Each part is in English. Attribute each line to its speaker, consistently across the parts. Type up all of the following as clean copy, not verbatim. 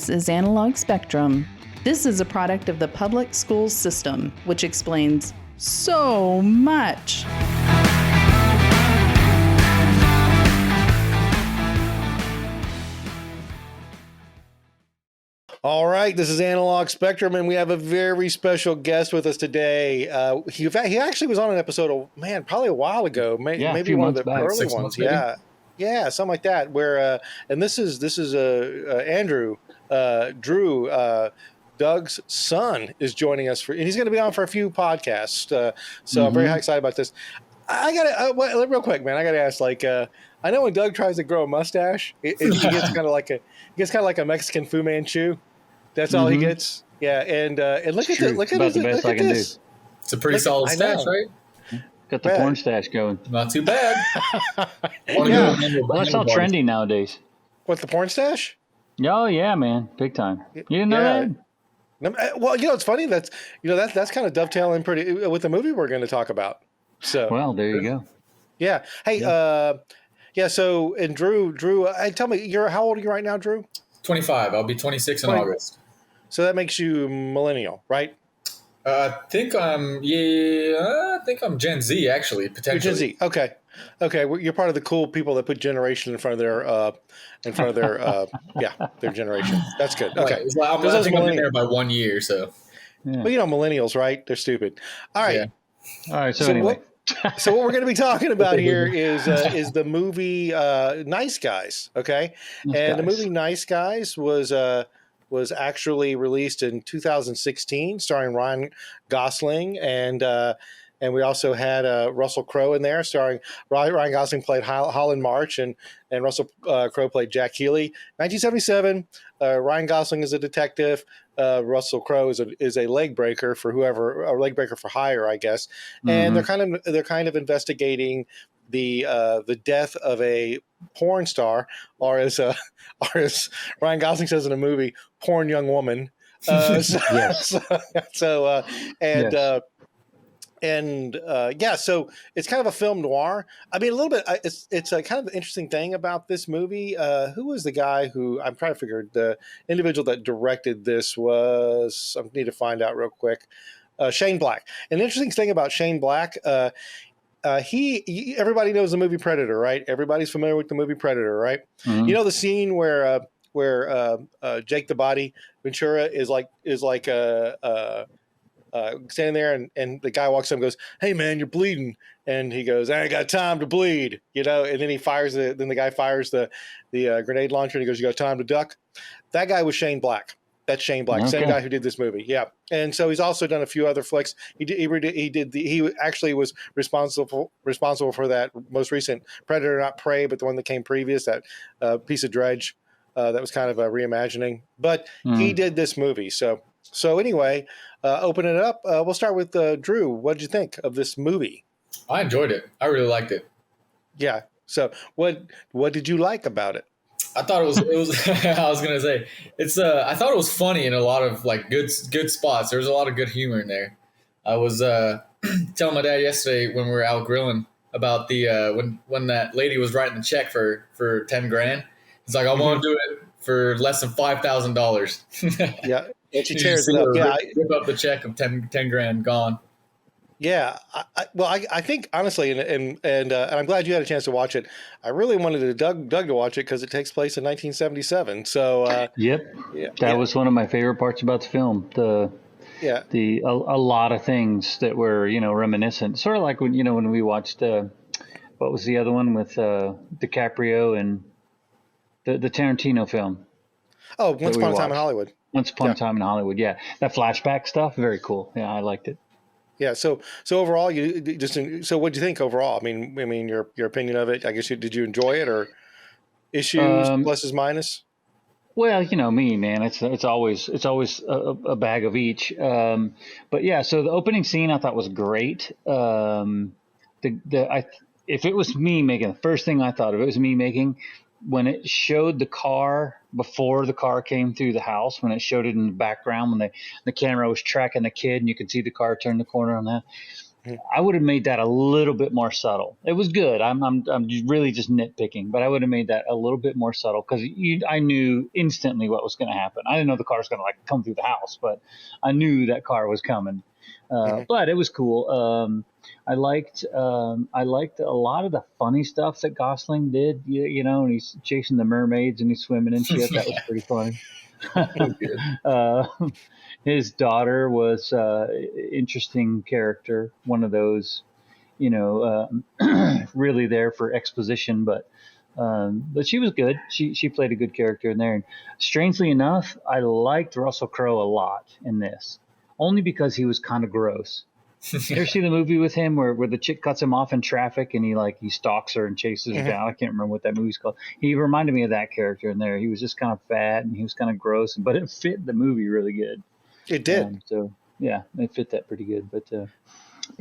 Speaker 1: This is Analog Spectrum. This is a product of the public school system, which explains so much.
Speaker 2: All right, this is Analog Spectrum, and we have a very special guest with us today. He actually was on an episode, probably a while ago, maybe one of the
Speaker 3: back,
Speaker 2: early ones. Yeah, something like that. Where and this is Andrew, Drew, Doug's son is joining us and he's going to be on for a few podcasts. So I'm very excited about this. I got real quick, man. I got to ask, I know when Doug tries to grow a mustache, he gets kind of like a Mexican Fu Manchu. That's all he gets. Yeah, and look at this.
Speaker 3: It's a pretty solid stash, right?
Speaker 4: Got the porn stash going.
Speaker 3: Not too bad.
Speaker 4: That's all trendy nowadays.
Speaker 2: What, the porn stash?
Speaker 4: Oh yeah, man, big time. You didn't know that?
Speaker 2: Well, it's funny. That's kind of dovetailing pretty with the movie we're going to talk about. So
Speaker 4: well, there you go.
Speaker 2: Yeah. Hey. Yeah. So and Drew, tell me, how old are you right now, Drew?
Speaker 3: 25. I'll be 26 in August.
Speaker 2: So that makes you millennial, right?
Speaker 3: I think I'm Gen Z, actually, potentially.
Speaker 2: You're Gen Z. Okay. Well, you're part of the cool people that put generation in front of their generation. That's good. Okay.
Speaker 3: Right. I think I've been there by 1 year, so.
Speaker 2: Yeah. Well, millennials, right? They're stupid. All right.
Speaker 4: Yeah. All right. So anyway.
Speaker 2: So what we're going to be talking about here is the movie Nice Guys. Okay. The movie Nice Guys was actually released in 2016, starring Ryan Gosling, and we also had Russell Crowe in there, starring Ryan Gosling played Holland March, and Russell Crowe played Jack Healy. 1977, Ryan Gosling is a detective. Russell Crowe is a leg breaker for leg breaker for hire, I guess, and they're kind of investigating the death of a porn star, or as Ryan Gosling says in the movie, porn young woman. So it's kind of a film noir. I mean, a little bit. It's a kind of an interesting thing about this movie. Who was the guy who I'm trying to figure? The individual that directed this was. I need to find out real quick. Shane Black. An interesting thing about Shane Black. Everybody knows the movie Predator, right? Everybody's familiar with the movie Predator, right? Mm-hmm. You know the scene where Jake the Body Ventura is standing there, and the guy walks up and goes, "Hey man, you're bleeding," and he goes, "I ain't got time to bleed," and then the guy fires the grenade launcher, and he goes, "You got time to duck?" That guy was Shane Black. That's Shane Black, same guy who did this movie. Yeah, and so he's also done a few other flicks. He actually was responsible for that most recent Predator, not Prey, but the one that came previous, that piece of Dredge that was kind of a reimagining. But he did this movie. So anyway, open it up. We'll start with Drew. What did you think of this movie?
Speaker 3: I enjoyed it. I really liked it.
Speaker 2: Yeah. So what did you like about it?
Speaker 3: I thought it was I was going to say I thought it was funny in a lot of good spots. There was a lot of good humor in there. I was telling my dad yesterday when we were out grilling about the when that lady was writing the check for $10,000. He's like, I want to do it for less than $5,000.
Speaker 2: Yeah. And she tears it up. Yeah.
Speaker 3: Rip up the check of $10,000 gone.
Speaker 2: Yeah, I think honestly, and I'm glad you had a chance to watch it. I really wanted Doug to watch it because it takes place in 1977. So
Speaker 4: that was one of my favorite parts about the film. A lot of things that were reminiscent, sort of like when we watched what was the other one with DiCaprio and the Tarantino film.
Speaker 2: Oh, Once Upon a Time in Hollywood.
Speaker 4: Once Upon a Time in Hollywood, yeah, that flashback stuff, very cool. Yeah, I liked it.
Speaker 2: Yeah. So overall, what do you think overall? I mean, your opinion of it. I guess did you enjoy it, or issues, pluses, minus?
Speaker 4: Well, me, man. It's always a bag of each. But yeah. So the opening scene I thought was great. If it was me making, the first thing I thought of, it was me making when it showed the car before the car came through the house, when it showed it in the background, when the camera was tracking the kid and you could see the car turn the corner on that. I would have made that a little bit more subtle. It was good. I'm really just nitpicking, but I would have made that a little bit more subtle because I knew instantly what was going to happen. I didn't know the car was going to like come through the house, but I knew that car was coming. But it was cool. I liked a lot of the funny stuff that Gosling did. You know, and he's chasing the mermaids and he's swimming and shit. That was pretty funny. His daughter was interesting character, one of those, you know, really there for exposition, but she was good. She played a good character in there. And strangely enough, I liked Russell Crowe a lot in this, only because he was kind of gross. You ever see the movie with him where the chick cuts him off in traffic and he stalks her and chases her down? I can't remember what that movie's called. He reminded me of that character in there. He was just kind of fat and he was kind of gross, but it fit the movie really good.
Speaker 2: It did.
Speaker 4: So yeah, it fit that pretty good. But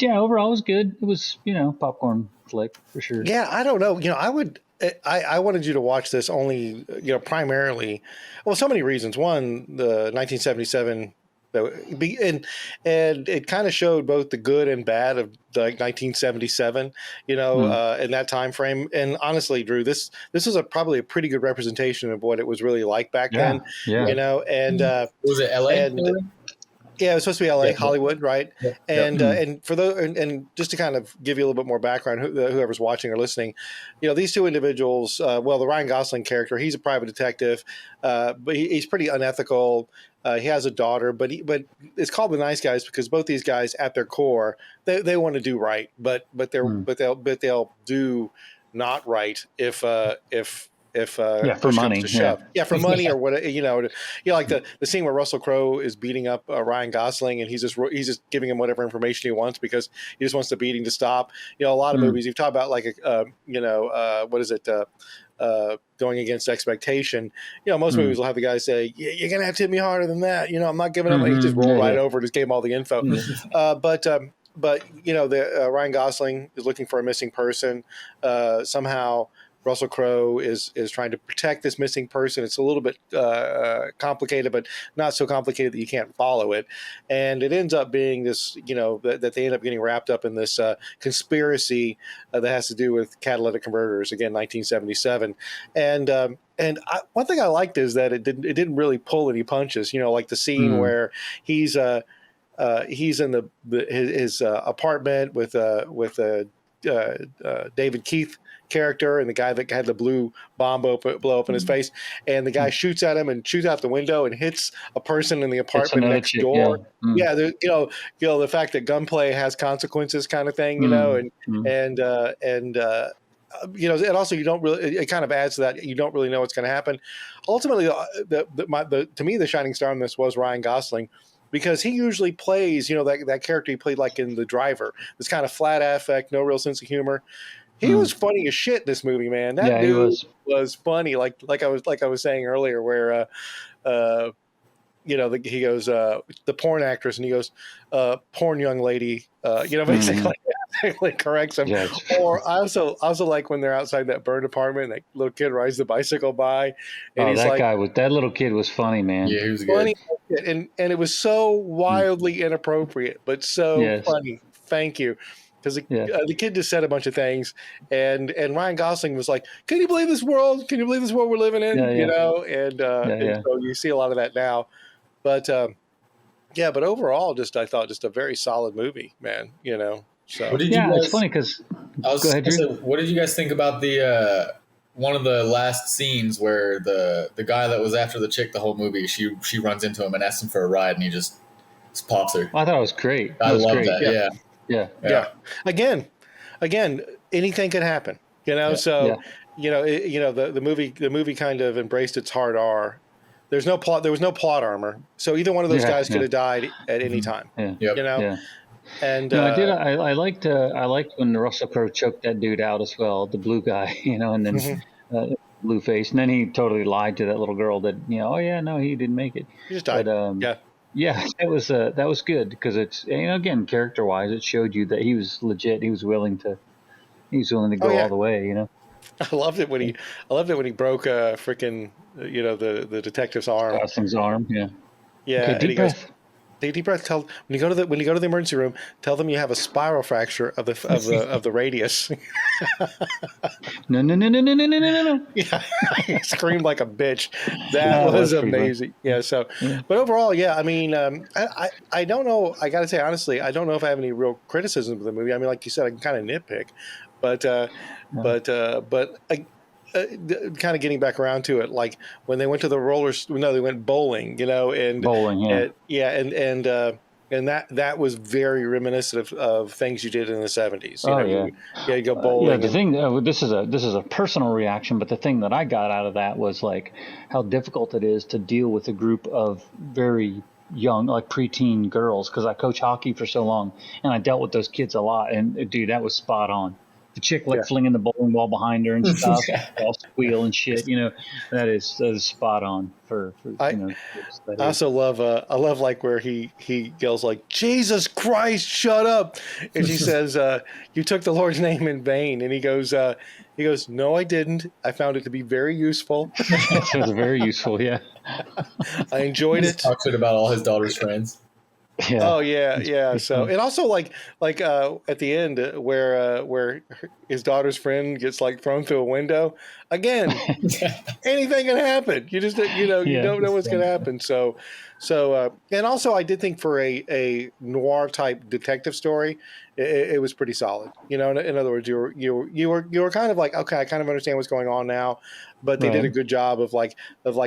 Speaker 4: yeah, overall it was good. It was, you know, popcorn flick for sure.
Speaker 2: Yeah, I don't know. You know, I wanted you to watch this only, you know, primarily, well, so many reasons. One, the 1977, and it kind of showed both the good and bad of like 1977, you know, in that time frame. And honestly, Drew, this was probably a pretty good representation of what it was really like back then.
Speaker 4: Yeah.
Speaker 2: You know, and
Speaker 3: was it LA?
Speaker 2: Yeah, it was supposed to be LA,
Speaker 3: Yeah.
Speaker 2: Hollywood, right?
Speaker 3: Yeah.
Speaker 2: And for those, and just to kind of give you a little bit more background, whoever's watching or listening, you know, these two individuals. Well, the Ryan Gosling character, he's a private detective, but he's pretty unethical. He has a daughter, but it's called The Nice Guys because both these guys, at their core, they want to do right, but they'll do not right if
Speaker 4: for money,
Speaker 2: for money or what, you know, like the scene where Russell Crowe is beating up Ryan Gosling and he's just giving him whatever information he wants because he just wants the beating to stop. You know, a lot of movies you've talked about like what is it? Going against expectation. You know, most movies will have the guy say, you're gonna have to hit me harder than that. You know, I'm not giving up. He just rolled right over, just gave him all the info. But you know, the Ryan Gosling is looking for a missing person. Somehow Russell Crowe is trying to protect this missing person. It's a little bit complicated, but not so complicated that you can't follow it. And it ends up being this, you know, that they end up getting wrapped up in this conspiracy that has to do with catalytic converters. Again, 1977. And one thing I liked is that it didn't really pull any punches. You know, like the scene where he's in his apartment with David Keith character and the guy that had the blue bomb blow up in his face, and the guy shoots at him and shoots out the window and hits a person in the apartment next door. Yeah, you know the fact that gunplay has consequences, kind of thing. You know, and you know, and also you don't really. It kind of adds to that. You don't really know what's going to happen. Ultimately, to me, the shining star in this was Ryan Gosling. Because he usually plays, you know, that character he played like in The Driver, this kind of flat affect, no real sense of humor. He was funny as shit in this movie, man. That dude was funny. Like I was saying earlier, where you know, he goes the porn actress, and he goes porn young lady. You know, basically corrects him. Yeah. Or I also like when they're outside that burned apartment, and that little kid rides the bicycle by, and he's
Speaker 4: that little kid was funny, man.
Speaker 3: Yeah, he was
Speaker 2: funny,
Speaker 3: good.
Speaker 2: and it was so wildly inappropriate, but so funny. Thank you. Because the kid just said a bunch of things, and Ryan Gosling was like, "Can you believe this world? Can you believe this world we're living in?" You know, and so you see a lot of that now. But but overall, I thought just a very solid movie, man. You know, so
Speaker 3: what did you guys,
Speaker 4: it's funny because
Speaker 3: go ahead, Drew. What did you guys think about the one of the last scenes where the guy that was after the chick the whole movie, she runs into him and asks him for a ride, and he just pops her.
Speaker 4: I thought it was great.
Speaker 3: I love that.
Speaker 2: Yeah. Again, anything can happen, you know? So, you know, the movie kind of embraced its hard R. There was no plot armor. So either one of those guys could have died at any time, you know? Yeah. And
Speaker 4: I liked when Russell Crowe choked that dude out as well, the blue guy, you know, and then blue face. And then he totally lied to that little girl that, you know, he didn't make it.
Speaker 2: He just died.
Speaker 4: But, yeah, that was good because it's, you know, again, character wise, it showed you that he was legit. He was willing to go all the way, you know.
Speaker 2: I loved it when he broke freaking, you know, the detective's arm.
Speaker 4: Gosling's arm, yeah.
Speaker 2: Yeah,
Speaker 4: okay, deep breath.
Speaker 2: Take a deep breath. When you go to the emergency room, tell them you have a spiral fracture of the radius.
Speaker 4: No.
Speaker 2: Yeah, I screamed like a bitch. That was amazing. Yeah. So, but overall, yeah. I mean, I don't know. I got to say honestly, I don't know if I have any real criticism of the movie. I mean, like you said, I can kind of nitpick, but kind of getting back around to it, like when they went to the rollers, no, they went bowling, and
Speaker 4: bowling,
Speaker 2: and that was very reminiscent of things you did in the 70s. You go
Speaker 4: Yeah,
Speaker 2: bowling.
Speaker 4: the thing, this is a personal reaction, but the thing that I got out of that was like how difficult it is to deal with a group of very young, like preteen girls, because I coach hockey for so long, and I dealt with those kids a lot. And dude, that was spot on. The chick flinging the bowling ball behind her and stuff, all squeal and shit. That is spot on for
Speaker 2: I also love I love like where he yells like, "Jesus Christ, shut up!" And she says, "You took the Lord's name in vain." And he goes, "No, I didn't. I found it to be very useful."
Speaker 4: It was very useful. Yeah,
Speaker 2: I enjoyed it.
Speaker 3: Talks about all his daughter's friends.
Speaker 4: Yeah.
Speaker 2: Oh yeah. So, and also like at the end where his daughter's friend gets like thrown through a window again. Anything can happen. You just you don't know what's going to happen. So and also I did think for a noir type detective story, it was pretty solid. In other words, you were kind of like, okay, I kind of understand what's going on now, but they did a good job of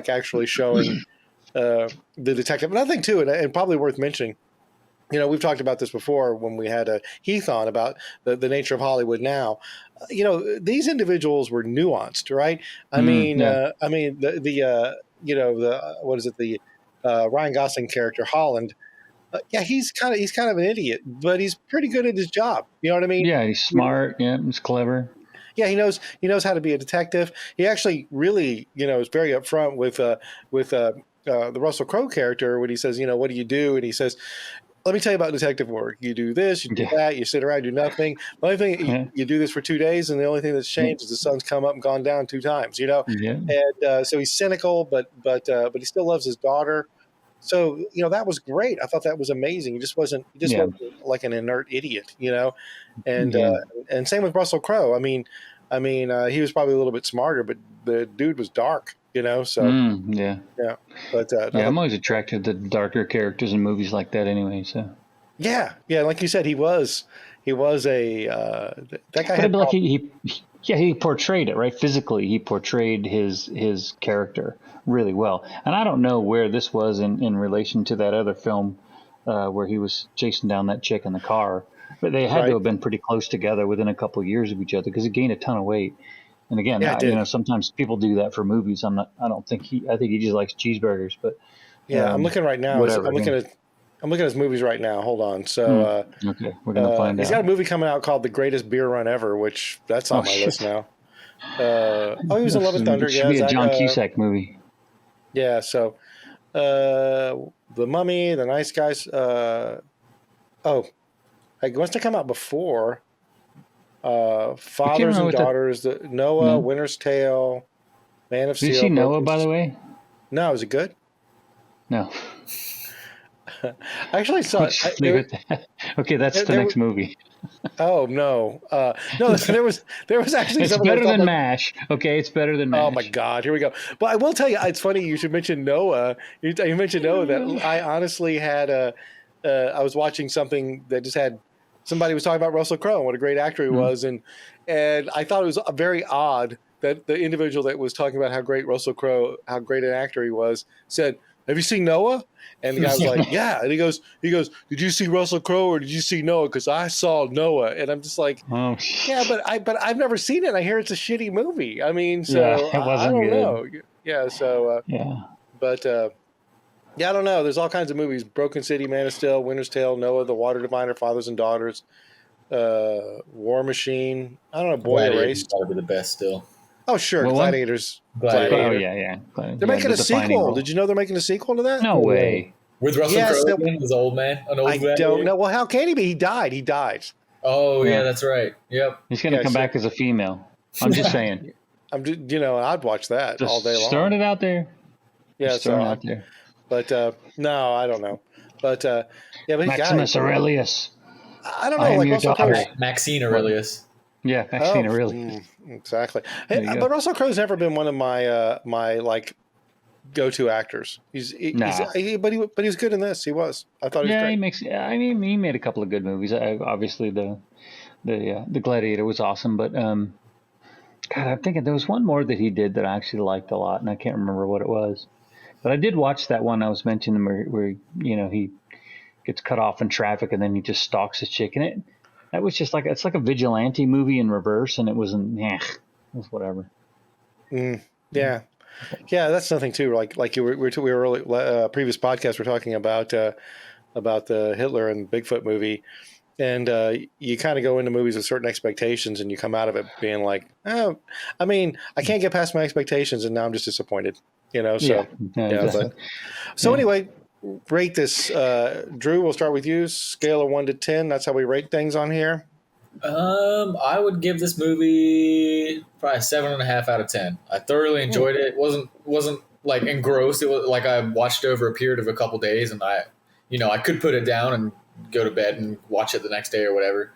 Speaker 2: actually showing the detective. Another thing too, and probably worth mentioning, we've talked about this before when we had a Heath on about the nature of Hollywood now. These individuals were nuanced, right? I mean, the what is it, the Ryan Gosling character Holland? He's kind of an idiot, but he's pretty good at his job. You know what I mean?
Speaker 4: Yeah, he's smart. Yeah, he's clever.
Speaker 2: Yeah, he knows how to be a detective. He actually really, is very upfront with the Russell Crowe character when he says, what do you do? And he says, let me tell you about detective work. You do this, you do that, you sit around, do nothing. The only thing, you do this for 2 days, and the only thing that's changed is the sun's come up and gone down 2 times,
Speaker 4: Yeah.
Speaker 2: And so he's cynical, but he still loves his daughter. So, that was great. I thought that was amazing. He just wasn't like an inert idiot, and same with Russell Crowe. I mean, he was probably a little bit smarter, but the dude was dark. So but
Speaker 4: I'm always attracted to darker characters in movies like that anyway. So
Speaker 2: like you said, he was a that guy.
Speaker 4: But like he portrayed it right physically. He portrayed his character really well, and I don't know where this was in relation to that other film where he was chasing down that chick in the car, but they had to have been pretty close together within a couple of years of each other because he gained a ton of weight. And again, sometimes people do that for movies. I think he just likes cheeseburgers, but
Speaker 2: I'm looking right now.
Speaker 4: Whatever,
Speaker 2: I'm looking at his movies right now. Hold on. So,
Speaker 4: okay, we're going to find out.
Speaker 2: He's got a movie coming out called The Greatest Beer Run Ever, which that's on my list now. He was in Love and Thunder.
Speaker 4: It should be a John Cusack movie.
Speaker 2: Yeah. So, The Mummy, The Nice Guys. It must have come out before. Fathers and Daughters, Noah, Winter's Tale, Man of Steel.
Speaker 4: Did you see Noah, by the way?
Speaker 2: No, is it good?
Speaker 4: No.
Speaker 2: I actually saw it.
Speaker 4: Okay, that's the next movie.
Speaker 2: Oh no, no! There was actually.
Speaker 4: It's better than MASH. Okay, it's better than MASH.
Speaker 2: Oh my God, here we go. But I will tell you, it's funny you should mention Noah. You mentioned Noah. That I honestly had I was watching something that just had. Somebody was talking about Russell Crowe and what a great actor he was, and I thought it was very odd that the individual that was talking about how great Russell Crowe, how great an actor he was, said, "Have you seen Noah?" And the guy was like, "Yeah." And he goes, "Did you see Russell Crowe or did you see Noah? Because I saw Noah." And I'm just like, "Yeah, but I've never seen it. I hear it's a shitty movie. I mean, so I don't know." Yeah, so but. I don't know. There's all kinds of movies: Broken City, Man of Steel, Winter's Tale, Noah, The Water Diviner, Fathers and Daughters, War Machine. I don't know. Boy Erased.
Speaker 3: Probably the best still.
Speaker 2: Oh sure, Gladiators.
Speaker 3: Gladiator.
Speaker 4: Oh yeah.
Speaker 2: They're making a sequel. Did you know they're making a sequel to that?
Speaker 4: No way.
Speaker 3: With Russell Crowe, his old man.
Speaker 2: I don't know. Well, how can he be? He died.
Speaker 3: Oh yeah, that's right. Yep.
Speaker 4: He's gonna come back as a female. I'm just saying.
Speaker 2: I'd watch that
Speaker 4: just
Speaker 2: all day long.
Speaker 4: Throwing it out there.
Speaker 2: Yeah,
Speaker 4: just throwing it out there.
Speaker 2: But no, I don't know. But but
Speaker 4: Maximus Aurelius.
Speaker 2: I don't know,
Speaker 4: I am
Speaker 2: like
Speaker 4: your
Speaker 2: Russell
Speaker 4: daughter.
Speaker 2: Crowe.
Speaker 3: Maxine Aurelius.
Speaker 4: Yeah, Maxine Aurelius.
Speaker 2: Exactly.
Speaker 4: There you go.
Speaker 2: But Russell Crowe's never been one of my my like go-to actors. But he was good in this. He was. I thought he was great.
Speaker 4: He made a couple of good movies. Obviously, the Gladiator was awesome, but God, I'm thinking there was one more that he did that I actually liked a lot, and I can't remember what it was. But I did watch that one I was mentioning where he gets cut off in traffic and then he just stalks a chick, and that was just it's like a vigilante movie in reverse, and it was whatever.
Speaker 2: Yeah, that's nothing too. Like we were early, previous podcast we're talking about the Hitler and Bigfoot movie, and you kind of go into movies with certain expectations, and you come out of it being like, oh, I mean, I can't get past my expectations, and now I'm just disappointed. Exactly. Anyway, rate this. Drew, we'll start with you. Scale of 1 to 10. That's how we rate things on here.
Speaker 3: I would give this movie probably 7.5 out of 10. I thoroughly enjoyed it. It wasn't like engrossed. It was like I watched it over a period of a couple days, and I could put it down and go to bed and watch it the next day or whatever.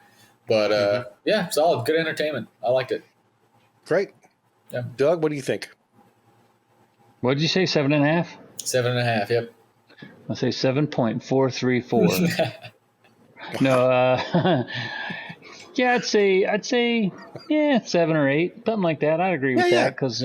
Speaker 3: But solid, good entertainment. I liked it.
Speaker 2: Great.
Speaker 3: Yeah.
Speaker 2: Doug, what do you think?
Speaker 4: What did you say? 7.5?
Speaker 3: 7.5. Yep.
Speaker 4: I'll say 7.434. No, yeah, I'd say 7 or 8, something like that. I'd agree with that because,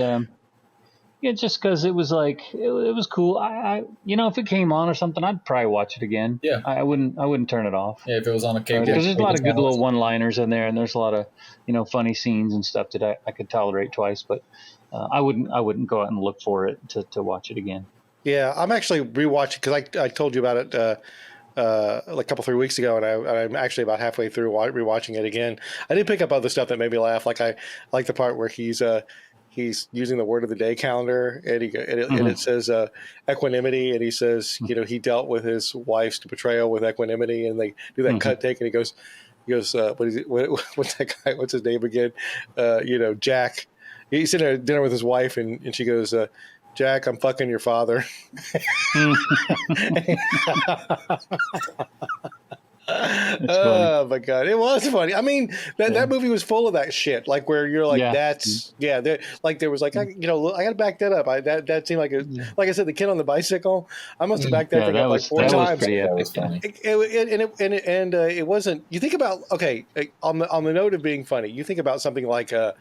Speaker 4: just because it was like it was cool. I if it came on or something, I'd probably watch it again.
Speaker 3: Yeah,
Speaker 4: I wouldn't turn it off.
Speaker 3: Yeah, if it was on a cable,
Speaker 4: because there's a lot of good little one-liners in there, and there's a lot of funny scenes and stuff that I could tolerate twice, but I wouldn't go out and look for it to watch it again.
Speaker 2: Yeah, I'm actually rewatching because I told you about it like a couple 3 weeks ago, and I'm actually about halfway through rewatching it again. I did pick up other stuff that made me laugh. Like I like the part where he's using the word of the day calendar, and it says equanimity, and he says he dealt with his wife's betrayal with equanimity, and they do that cut take, and he goes what's that guy? What's his name again? Jack. He's sitting at dinner with his wife, and she goes, Jack, I'm fucking your father. Oh my God, it was funny. I mean, that movie was full of that shit. Like where you're like, there was like, I got to back that up. That seemed like like I said, the kid on the bicycle. I must have backed that thing up like 4 times.
Speaker 4: That was funny.
Speaker 2: It wasn't. You think about on the note of being funny. You think about something like I'll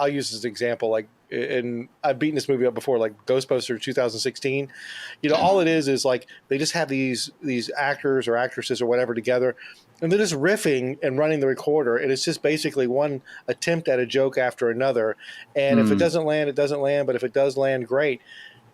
Speaker 2: use this example and I've beaten this movie up before, like Ghostbusters 2016. All it is like they just have these actors or actresses or whatever together, and they're just riffing and running the recorder, and it's just basically one attempt at a joke after another. And if it doesn't land, it doesn't land. But if it does land, great.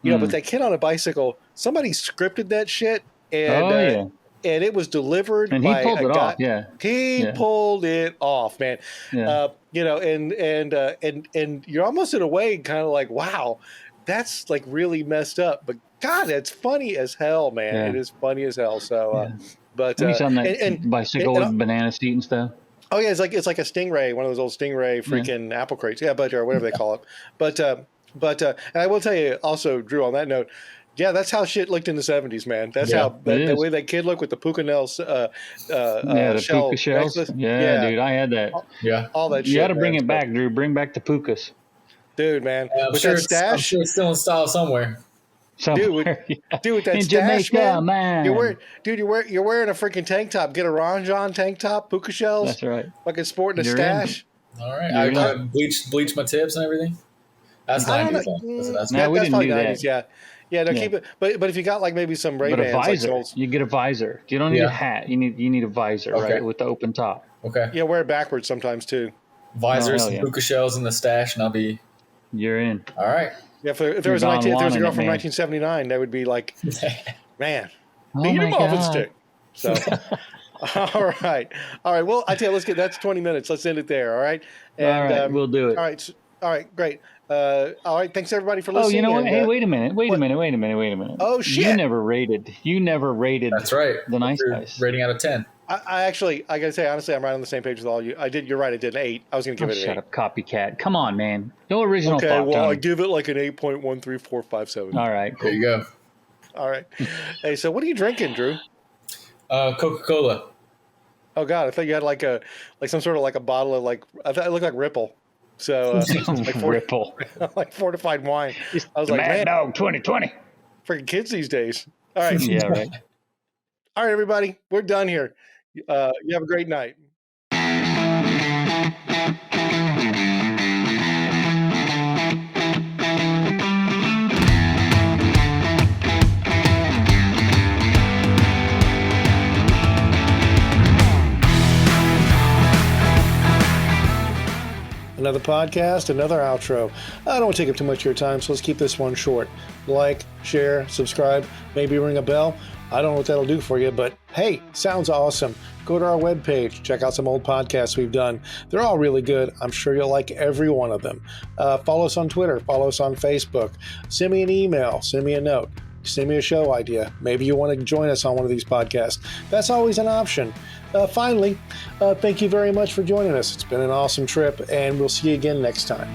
Speaker 2: But that kid on a bicycle, somebody scripted that shit, and and it was delivered
Speaker 4: and
Speaker 2: by
Speaker 4: he pulled
Speaker 2: a
Speaker 4: it
Speaker 2: guy.
Speaker 4: off. Yeah,
Speaker 2: he pulled it off, man.
Speaker 4: Yeah.
Speaker 2: And you're almost in a way kind of like, wow, that's like really messed up. But God, that's funny as hell, man.
Speaker 4: Yeah.
Speaker 2: It is funny as hell. So, but
Speaker 4: he's on that bicycle with banana seat and stuff.
Speaker 2: Oh yeah, it's like a Stingray, one of those old Stingray freaking apple crates. Yeah, or whatever they call it. But and I will tell you also, Drew, on that note. Yeah, that's how shit looked in the 70s, man. That's how the way that kid looked with the puka shells.
Speaker 4: The puka shells. Yeah, dude, I had that.
Speaker 2: All that shit.
Speaker 4: You got to bring it back, Drew. Bring back the pukas.
Speaker 2: Dude, man.
Speaker 3: With that stash. I'm sure it's still in style somewhere.
Speaker 2: Dude, with that
Speaker 4: in
Speaker 2: stash,
Speaker 4: Jamaica,
Speaker 2: man. You're wearing a freaking tank top. Get a Ron John tank top, puka shells.
Speaker 4: That's right.
Speaker 2: Fucking sporting a stash.
Speaker 3: All right. I bleach my tips and everything. That's 90s.
Speaker 2: That's
Speaker 4: probably
Speaker 2: do
Speaker 4: 90s,
Speaker 2: that. Yeah, keep it. But if you got like maybe some Ray-Bans,
Speaker 4: a visor, you get a visor. You don't need a hat. You need a visor, right, with the open top.
Speaker 3: Okay.
Speaker 2: Yeah, wear it backwards sometimes too.
Speaker 3: Visors, puka shells in the stash, and
Speaker 4: you're in.
Speaker 3: All right.
Speaker 2: Yeah, if there was a girl from 1979, that would be like, man, beat him off a stick. So, all right. Well, I tell you, that's 20 minutes. Let's end it there. All right. And,
Speaker 4: all right, we'll do it.
Speaker 2: All right, great. All right, thanks everybody for listening.
Speaker 4: Oh, you know what? Hey, wait a minute.
Speaker 2: Oh shit!
Speaker 4: You never rated.
Speaker 3: That's right.
Speaker 4: The Nice Guys.
Speaker 3: Rating out of 10.
Speaker 2: I gotta say honestly, I'm right on the same page with all you. You're right. I did an 8. I was gonna give it an 8.
Speaker 4: Shut up, copycat. Come on, man. No original thought.
Speaker 2: Okay, well, I give it like an 8.13457.
Speaker 4: All right, cool.
Speaker 3: There you go.
Speaker 2: All right. Hey, so what are you drinking, Drew?
Speaker 3: Coca-Cola.
Speaker 2: Oh God, I thought you had like some sort of like a bottle of like I thought it looked like Ripple. So like
Speaker 4: Ripple,
Speaker 2: like fortified wine. I was
Speaker 4: the
Speaker 2: like,
Speaker 4: Mad
Speaker 2: man,
Speaker 4: Dog 2020.
Speaker 2: freaking kids these days. All right,
Speaker 4: Yeah, right.
Speaker 2: all right, everybody, we're done here. You have a great night. Another podcast, another outro. I don't want to take up too much of your time, so let's keep this one short. Like, share, subscribe, maybe ring a bell. I don't know what that'll do for you, but hey, sounds awesome. Go to our webpage, check out some old podcasts we've done. They're all really good. I'm sure you'll like every one of them. Follow us on Twitter, follow us on Facebook. Send me an email, send me a note, send me a show idea. Maybe you want to join us on one of these podcasts. That's always an option. Finally, thank you very much for joining us. It's been an awesome trip, and we'll see you again next time.